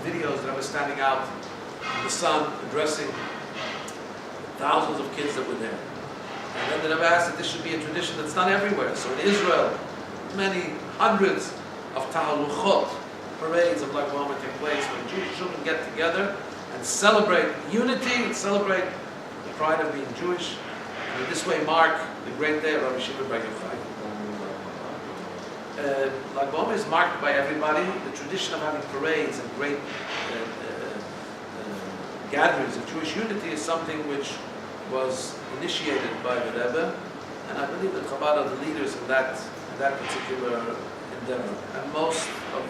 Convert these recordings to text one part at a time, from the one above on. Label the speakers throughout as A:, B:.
A: videos that I was standing out in the sun, addressing thousands of kids that were there. And then the Rebbe asked that this should be a tradition that's done everywhere. So in Israel, many hundreds of tahaluchot, parades of Lag BaOmer take place when Jewish children get together and celebrate unity and celebrate the pride of being Jewish, and in this way mark the great day of Rabbi Shimon Bar Yochai. Lag BaOmer is marked by everybody. The tradition of having parades and great gatherings of Jewish unity is something which was initiated by the Rebbe, and I believe that Chabad are the leaders in that particular endeavor. And most of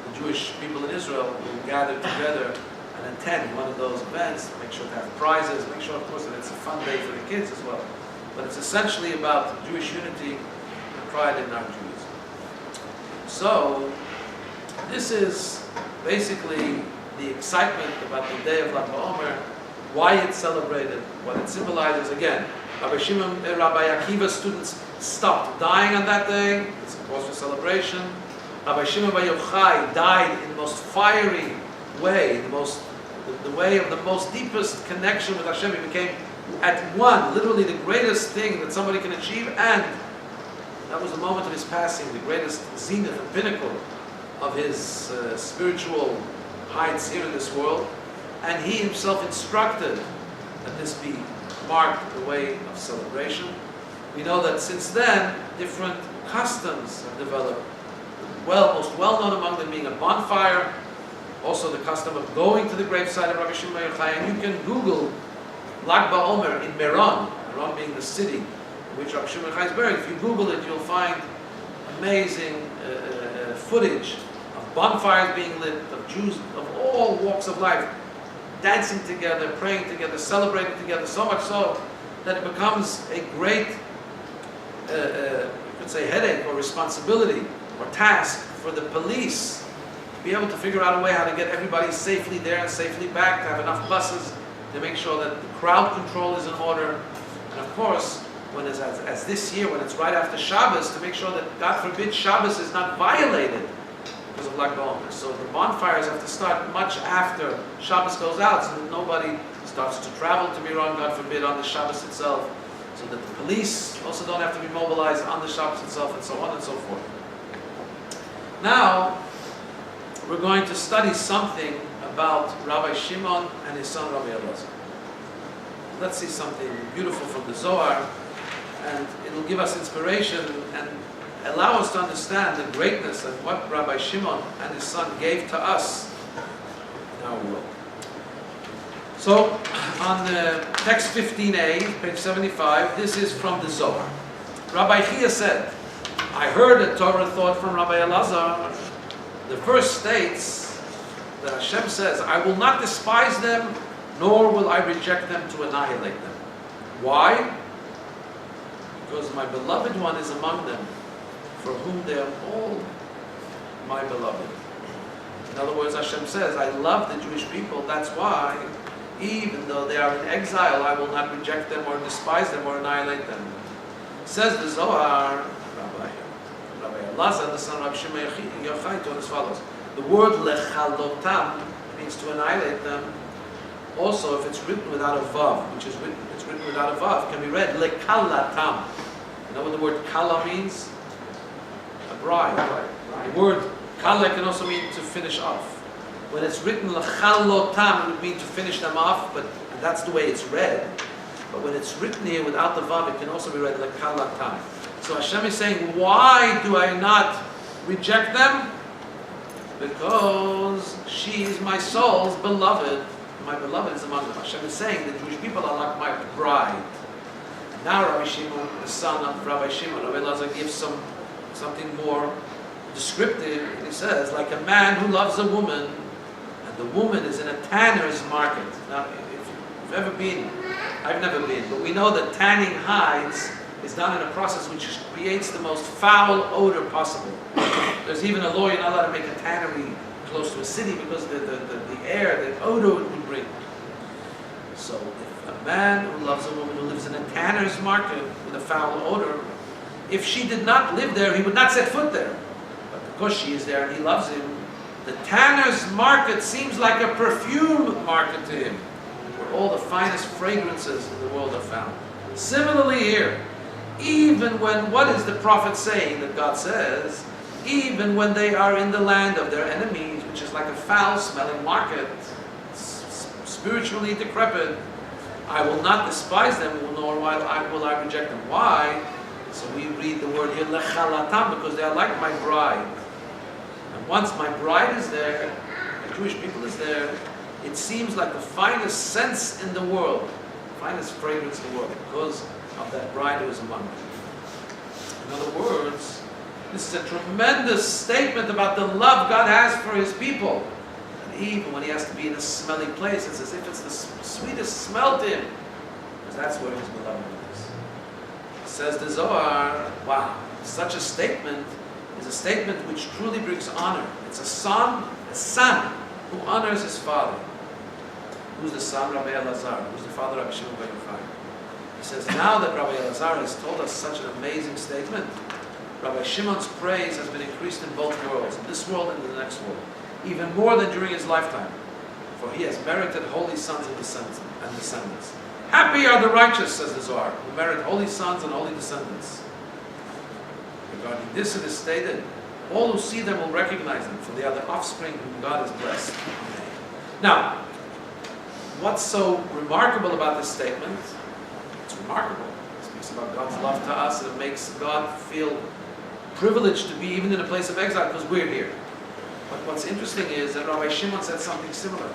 A: the Jewish people in Israel will gather together and attend one of those events, make sure to have prizes, make sure, of course, that it's a fun day for the kids as well. But it's essentially about Jewish unity and pride in our Judaism. So, this is basically the excitement about the day of Lag BaOmer, why it's celebrated, what it symbolizes. Again, Rabbi Akiva's students stopped dying on that day. It's of course a celebration. Rabbi Shimon Bar Yochai died in the most fiery way, the way of the most deepest connection with Hashem. He became at one, literally the greatest thing that somebody can achieve, and that was the moment of his passing, the greatest zenith and pinnacle of his spiritual heights here in this world. And he himself instructed that this be marked the way of celebration. We know that since then, different customs have developed. Most well known among them being a bonfire, also the custom of going to the gravesite of Rabbi Shimon Bar Yochai. And you can Google Lag BaOmer in Meron, Meron being the city in which Rabbi Shimon Bar Yochai is buried. If you Google it, you'll find amazing footage of bonfires being lit, of Jews of all walks of life dancing together, praying together, celebrating together, so much so that it becomes a great, you could say, headache or responsibility or task for the police to be able to figure out a way how to get everybody safely there and safely back, to have enough buses to make sure that the crowd control is in order. And of course, when as this year, when it's right after Shabbos, to make sure that, God forbid, Shabbos is not violated because of Lag BaOmer. So the bonfires have to start much after Shabbos goes out, so that nobody starts to travel to Miron, God forbid, on the Shabbos itself, so that the police also don't have to be mobilized on the Shabbos itself, and so on and so forth. Now, we're going to study something about Rabbi Shimon and his son Rabbi Elazar. Let's see something beautiful from the Zohar, and it'll give us inspiration and allow us to understand the greatness of what Rabbi Shimon and his son gave to us in our world. So, on text 15a, page 75, this is from the Zohar. Rabbi Chia said, I heard a Torah thought from Rabbi Elazar. The verse states that Hashem says, I will not despise them, nor will I reject them to annihilate them. Why? Because my beloved one is among them, for whom they are all my beloved. In other words, Hashem says, I love the Jewish people, that's why, even though they are in exile, I will not reject them or despise them or annihilate them. Says the Zohar, Rabbi Elazar, the son of Rabbi Shimon Yochai, taught as follows. The word lechalotam means to annihilate them. Also, if it's written without a vav, which is written, it's written without a vav, can be read lekalatam. You know what the word kala means? A bride. The word kala can also mean to finish off. When it's written lechalotam, it would mean to finish them off, but that's the way it's read. But when it's written here without the vav, it can also be read lekalatam. So Hashem is saying, why do I not reject them? Because she is my soul's beloved. My beloved is among them. Hashem is saying the Jewish people are like my bride. Now Rabbi Shimon, the son of Rabbi Shimon, Rabbi Elazar gives something more descriptive. He says, like a man who loves a woman, and the woman is in a tanner's market. Now, if you've ever been, I've never been, but we know that tanning hides is done in a process which creates the most foul odor possible. There's even a law, you're not allowed to make a tannery close to a city because the air, the odor it would bring. So if a man who loves a woman who lives in a tanner's market with a foul odor, if she did not live there, he would not set foot there. But because she is there and he loves him, The tanner's market seems like a perfume market to him, where all the finest fragrances in the world are found. Similarly here, even when, what is the prophet saying that God says? Even when they are in the land of their enemies, which is like a foul-smelling market, spiritually decrepit, I will not despise them, nor will I reject them. Why? So we read the word here, lechalatam, because they are like my bride. And once my bride is there, the Jewish people is there, it seems like the finest scents in the world, finest fragrance in the world, because of that bride who is among them. In other words, this is a tremendous statement about the love God has for His people. And even when He has to be in a smelly place, it's as if it's the sweetest smell to Him, because that's where His beloved is. Says the Zohar, wow, such a statement is a statement which truly brings honor. It's a son who honors his father. Who's the son? Rabbi Elazar. Who's the father? Rabbi Shimon Bar Yochai. He says, now that Rabbi Elazar has told us such an amazing statement, Rabbi Shimon's praise has been increased in both worlds, in this world and in the next world, even more than during his lifetime, for he has merited holy sons and descendants. Happy are the righteous, says the Zohar, who merit holy sons and holy descendants. Regarding this, it is stated, all who see them will recognize them, for they are the offspring whom God has blessed. Amen. Now, what's so remarkable about this statement? It's remarkable. It speaks about God's love to us, and it makes God feel privileged to be even in a place of exile because we're here. But what's interesting is that Rabbi Shimon said something similar.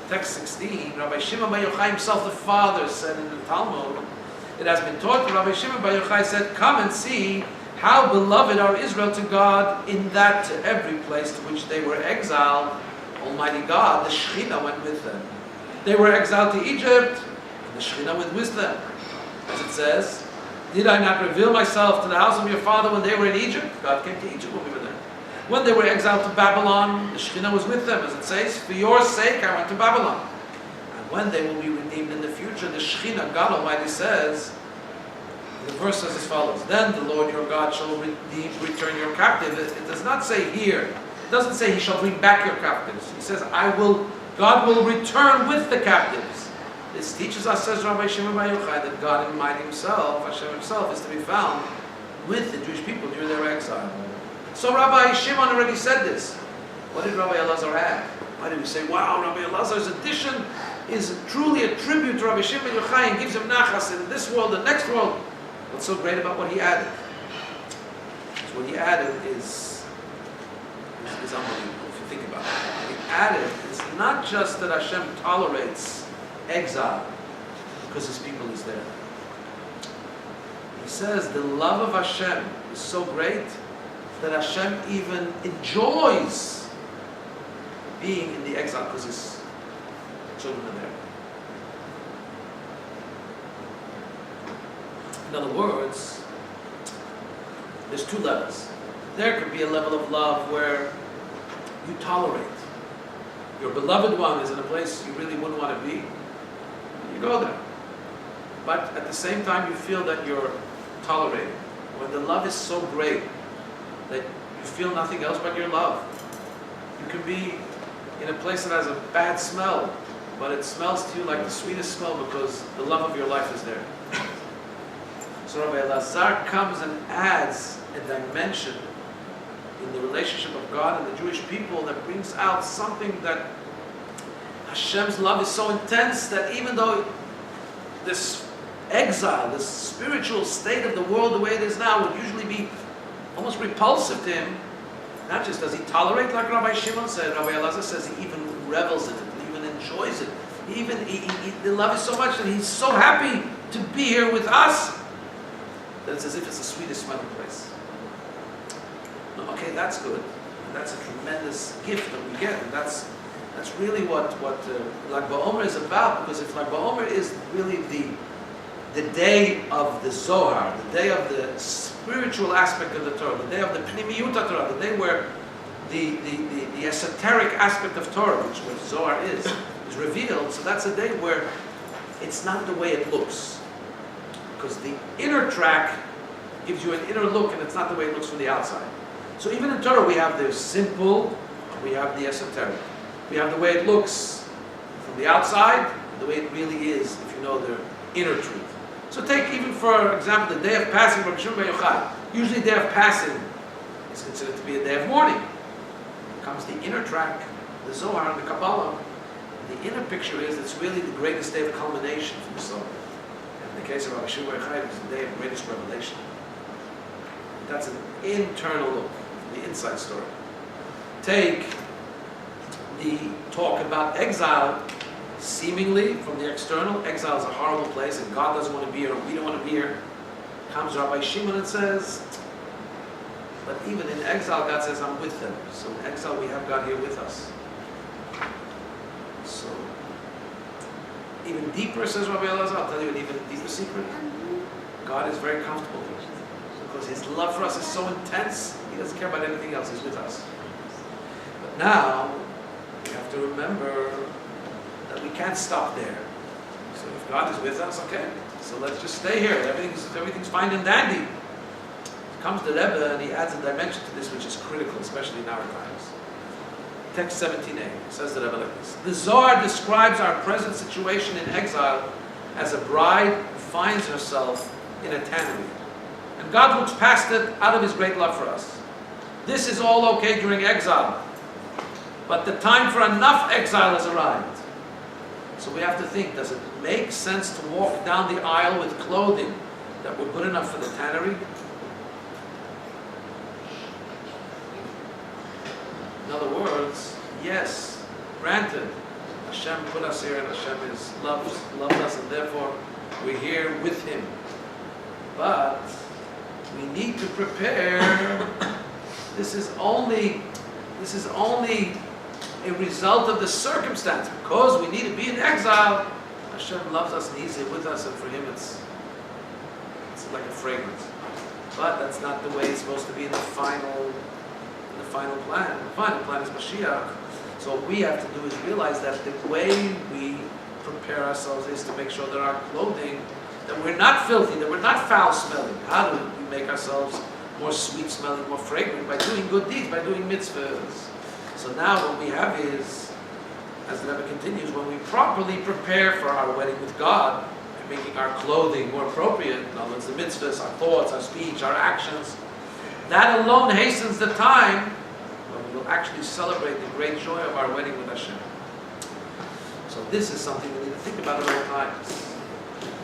A: Text 16, Rabbi Shimon Bar Yochai himself, the father, said in the Talmud, it has been taught that Rabbi Shimon Bar Yochai said, come and see how beloved are Israel to God, in that to every place to which they were exiled, Almighty God, the Shekhinah went with them. They were exiled to Egypt, and the Shekhinah went with them. As it says, did I not reveal myself to the house of your father when they were in Egypt? God came to Egypt when we were there. When they were exiled to Babylon, the Shekhinah was with them, as it says, for your sake I went to Babylon. And when they will be redeemed in the future, the Shekhinah, God Almighty says, the verse says as follows, then the Lord your God shall return your captives. It does not say here, it doesn't say He shall bring back your captives. He says, God will return with the captives. This teaches us, says Rabbi Shimon Bar Yochai, that God Almighty Himself, Hashem Himself, is to be found with the Jewish people during their exile. So Rabbi Shimon already said this. What did Rabbi Elazar add? Why did we say, wow, Rabbi Elazar's addition is truly a tribute to Rabbi Shimon Bar Yochai and gives him nachas in this world, the next world. What's so great about what he added? So what he added is unbelievable if you think about it. What he added is not just that Hashem tolerates exile because His people is there. He says the love of Hashem is so great that Hashem even enjoys being in the exile because His children are there. In other words, there's two levels. There could be a level of love where you tolerate. Your beloved one is in a place you really wouldn't want to be. You go there. But at the same time, you feel that you're tolerated. When the love is so great that you feel nothing else but your love. You can be in a place that has a bad smell, but it smells to you like the sweetest smell because the love of your life is there. So Rabbi Elazar comes and adds a dimension in the relationship of God and the Jewish people that brings out something that Hashem's love is so intense that even though this exile, this spiritual state of the world the way it is now would usually be almost repulsive to Him, not just does He tolerate like Rabbi Shimon said, Rabbi Elazar says He even revels in it, He even enjoys it. The love is so much that He's so happy to be here with us that it's as if it's the sweetest smelling place. Okay, that's good. And that's a tremendous gift that we get. And that's really what Lag BaOmer is about, because if Lag BaOmer is really the day of the Zohar, the day of the spiritual aspect of the Torah, the day of the Pnimiyut Torah, the day where the esoteric aspect of Torah, which what Zohar is revealed, so that's a day where it's not the way it looks. Because the inner track gives you an inner look, and it's not the way it looks from the outside. So even in Torah we have the simple, we have the esoteric. We have the way it looks from the outside, and the way it really is, if you know the inner truth. So take even for example the day of passing from Shimon Bar Yochai. Usually day of passing is considered to be a day of mourning. Comes the inner track, the Zohar and the Kabbalah. The inner picture is it's really the greatest day of culmination for the soul. And in the case of Rabbi Shimon Bar Yochai, it's the day of greatest revelation. That's an internal look, the inside story. Take the talk about exile, seemingly from the external. Exile is a horrible place and God doesn't want to be here, or we don't want to be here. Comes Rabbi Shimon and says, but even in exile, God says, I'm with them. So in exile, we have God here with us. So, even deeper, says Rabbi Elazar, I'll tell you an even deeper secret. God is very comfortable here. Because His love for us is so intense, He doesn't care about anything else, He's with us. But now, we have to remember that we can't stop there. So if God is with us, okay, so let's just stay here. Everything's fine and dandy. Comes the Rebbe and he adds a dimension to this which is critical, especially in our times. Text 17a says the Rebbe like this. The Zohar describes our present situation in exile as a bride who finds herself in a tannery. And God looks past it out of His great love for us. This is all okay during exile. But the time for enough exile has arrived. So we have to think, does it make sense to walk down the aisle with clothing that were good enough for the tannery? In other words, yes, granted, Hashem put us here and Hashem loved us and therefore we're here with Him. But we need to prepare. This is only a result of the circumstance. Because we need to be in exile, Hashem loves us and He's here with us, and for Him it's like a fragrance. But that's not the way it's supposed to be in the final plan. The final plan is Mashiach. So what we have to do is realize that the way we prepare ourselves is to make sure that our clothing, that we're not filthy, that we're not foul smelling. How do we make ourselves more sweet smelling, more fragrant? By doing good deeds, by doing mitzvahs. So now what we have is, as the Rebbe continues, when we properly prepare for our wedding with God, and making our clothing more appropriate, in other words, the mitzvahs, our thoughts, our speech, our actions, that alone hastens the time when we will actually celebrate the great joy of our wedding with Hashem. So this is something we need to think about at all times.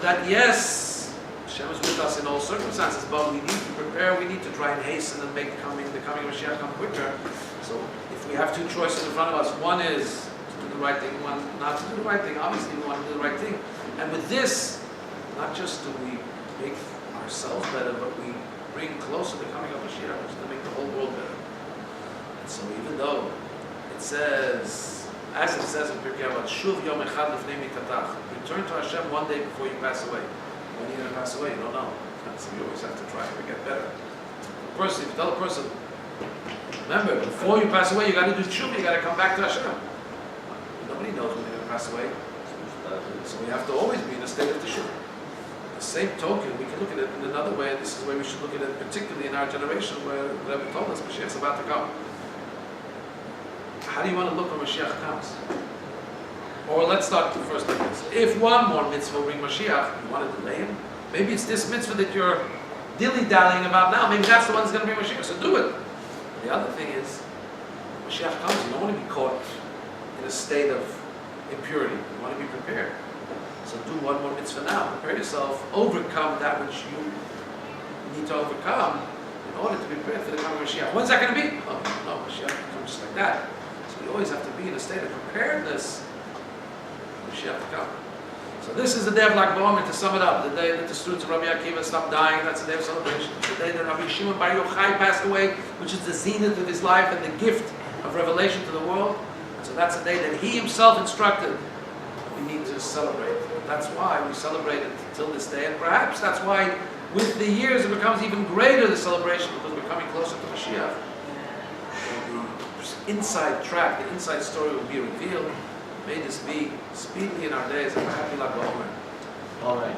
A: That yes, Hashem is with us in all circumstances, but we need to prepare, we need to try and hasten and make the coming of Mashiach come quicker. So if we have two choices in front of us, one is to do the right thing, one not to do the right thing. Obviously we want to do the right thing. And with this, not just do we make ourselves better, but we bring closer the coming of Mashiach, which is to make the whole world better. And so even though it says, as it says in Pirkei Avot, Shuv Yom Echad Lifnei Mitatach, return to Hashem one day before you pass away. When are you going to pass away? You don't know. So you always have to try to get better. If you tell a person, remember, before you pass away, you got to do tshuva, you got to come back to Hashem. Nobody knows when you're going to pass away. So we have to always be in a state of tshuva. The same token, we can look at it in another way, and this is the way we should look at it, particularly in our generation, where the Rebbe told us Mashiach's about to come. How do you want to look when Mashiach comes? Or let's start first like this. If one more mitzvah will bring Mashiach, you want to delay him? Maybe it's this mitzvah that you're dilly-dallying about now. Maybe that's the one that's going to bring Mashiach, so do it. The other thing is, when Mashiach comes, you don't want to be caught in a state of impurity. You want to be prepared. So do one more mitzvah now. Prepare yourself, overcome that which you need to overcome in order to be prepared for the coming of Mashiach. When's that going to be? Oh, no, Mashiach comes just like that. So we always have to be in a state of preparedness for Mashiach to come. So this is the day of Lag BaOmer, to sum it up. The day that the students of Rabbi Akiva stopped dying, that's the day of celebration. The day that Rabbi Shimon Bar Yochai passed away, which is the zenith of his life and the gift of revelation to the world. And so that's the day that he himself instructed we need to celebrate. That's why we celebrate it till this day, and perhaps that's why with the years it becomes even greater, the celebration, because we're coming closer to Mashiach. And the inside track, the inside story will be revealed. May this be speedily in our days, and a happy Lag BaOmer.
B: All right.